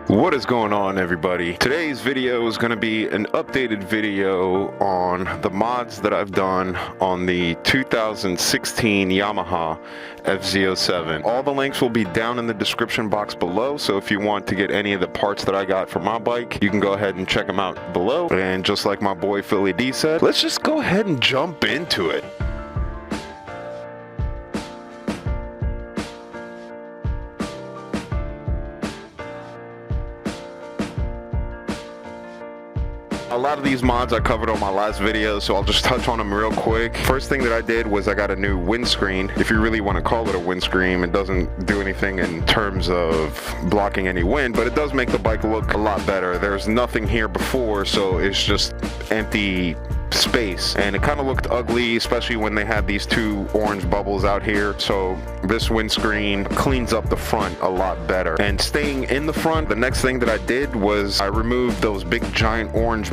What is going on, everybody? Today's video is going to be an updated video on the mods that I've done on the 2016 Yamaha FZ-07. All the links will be down in the description box below, so if you want to get any of the parts that I got for my bike, you can go ahead and check them out below. And just like my boy Philly D said, let's just go ahead and jump into it. A lot of these mods I covered on my last video, so I'll just touch on them real quick. First thing that I did was I got a new windscreen. If you really want to call it a windscreen, it doesn't do anything in terms of blocking any wind, but it does make the bike look a lot better. There's nothing here before, so it's just empty space, and it kind of looked ugly, especially when they had these two orange bubbles out here. So this windscreen cleans up the front a lot better. And staying in the front, the next thing that I did was I removed those big giant orange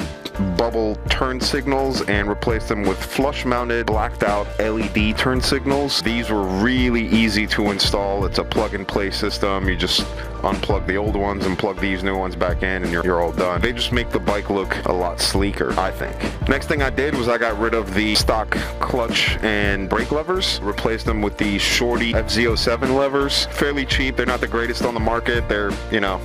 bubble turn signals and replaced them with flush mounted blacked out LED turn signals. These were really easy to install. It's a plug and play system. You just unplug the old ones and plug these new ones back in and you're all done. They just make the bike look a lot sleeker, I think. Next thing I did was I got rid of the stock clutch and brake levers, replaced them with the Shorty FZ-07 levers. Fairly cheap. They're not the greatest on the market. They're, you know,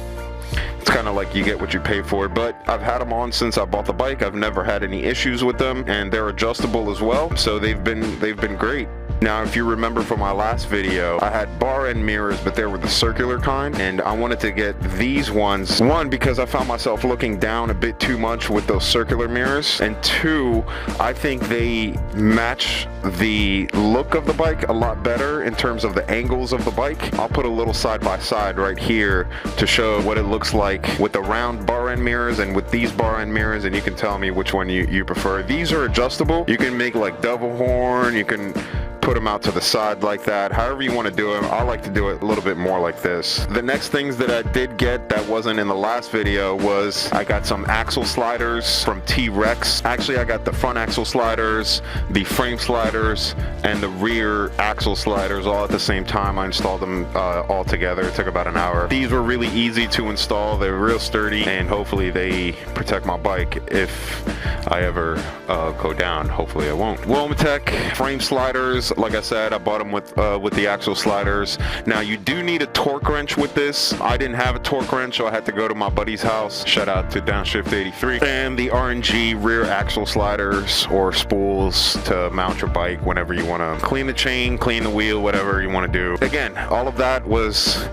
it's kind of like you get what you pay for, but I've had them on since I bought the bike. I've never had any issues with them, and they're adjustable as well, so they've been great. Now, if you remember from my last video, I had bar end mirrors, but they were the circular kind, and I wanted to get these ones. One, because I found myself looking down a bit too much with those circular mirrors, and two, I think they match the look of the bike a lot better in terms of the angles of the bike. I'll put a little side by side right here to show what it looks like with the round bar end mirrors and with these bar end mirrors, and you can tell me which one you prefer. These are adjustable. You can make like double horn, you can put them out to the side like that, however you want to do them. I like to do it a little bit more like this. The next things that I did get that wasn't in the last video was I got some axle sliders from T-Rex. Actually, I got the front axle sliders, the frame sliders, and the rear axle sliders all at the same time. I installed them all together. It took about an hour. These were really easy to install. They're real sturdy, and hopefully they protect my bike if I ever go down. Hopefully I won't. Womatech frame sliders. Like I said, I bought them with the axle sliders. Now, you do need a torque wrench with this. I didn't have a torque wrench, so I had to go to my buddy's house. Shout out to Downshift 83. And the RNG rear axle sliders or spools to mount your bike whenever you want to clean the chain, clean the wheel, whatever you want to do. Again, all of that was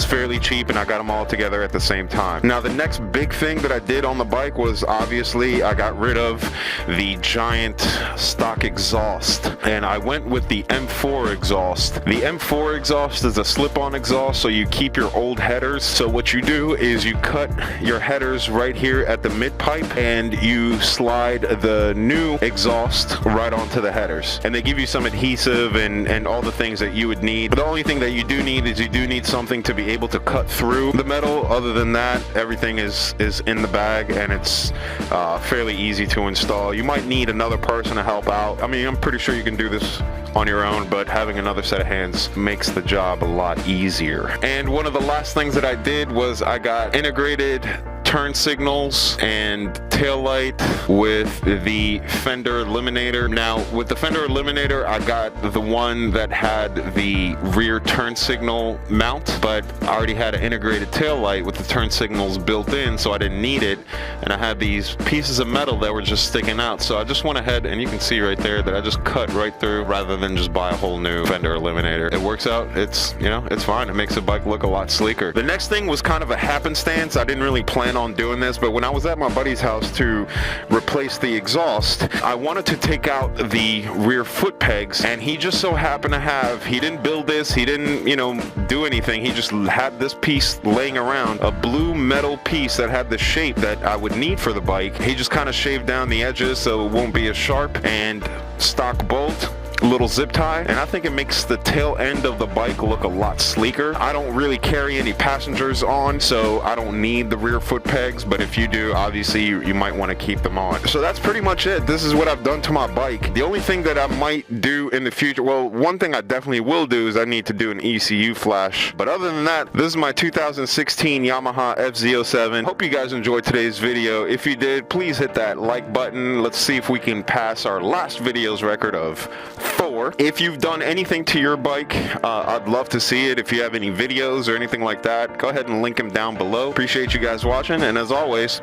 fairly cheap, and I got them all together at the same time. Now, the next big thing that I did on the bike was obviously I got rid of the giant stock exhaust, and I went with the M4 exhaust. The M4 exhaust is a slip-on exhaust, so you keep your old headers. So what you do is you cut your headers right here at the mid pipe, and you slide the new exhaust right onto the headers. And they give you some adhesive and all the things that you would need. But the only thing that you do need is you do need something to be able to cut through the metal. Other than that, everything is in the bag, and it's fairly easy to install. You might need another person to help out. I mean, I'm pretty sure you can do this on your own, but having another set of hands makes the job a lot easier. And one of the last things that I did was I got integrated turn signals and tail light with the fender eliminator. Now, with the fender eliminator, I got the one that had the rear turn signal mount, but I already had an integrated tail light with the turn signals built in, so I didn't need it. And I had these pieces of metal that were just sticking out, so I just went ahead, and you can see right there that I just cut right through rather than just buy a whole new fender eliminator. It works out. It's, you know, it's fine. It makes the bike look a lot sleeker. The next thing was kind of a happenstance. I didn't really plan on doing this, but when I was at my buddy's house to replace the exhaust, I wanted to take out the rear foot pegs, and he just so happened to have, he didn't build this, he didn't, you know, do anything, he just had this piece laying around, a blue metal piece that had the shape that I would need for the bike. He just kind of shaved down the edges so it won't be as sharp, and stock bolt, little zip tie, and I think it makes the tail end of the bike look a lot sleeker. I don't really carry any passengers on, so I don't need the rear foot pegs, but if you do, obviously you might want to keep them on. So that's pretty much it. This is what I've done to my bike. The only thing that I might do do in the future, well, one thing I definitely will do is I need to do an ECU flash. But other than that, this is my 2016 Yamaha FZ-07. Hope you guys enjoyed today's video. If you did, please hit that like button. Let's see if we can pass our last video's record of 4. If you've done anything to your bike, I'd love to see it. If you have any videos or anything like that, go ahead and link them down below. Appreciate you guys watching, and as always,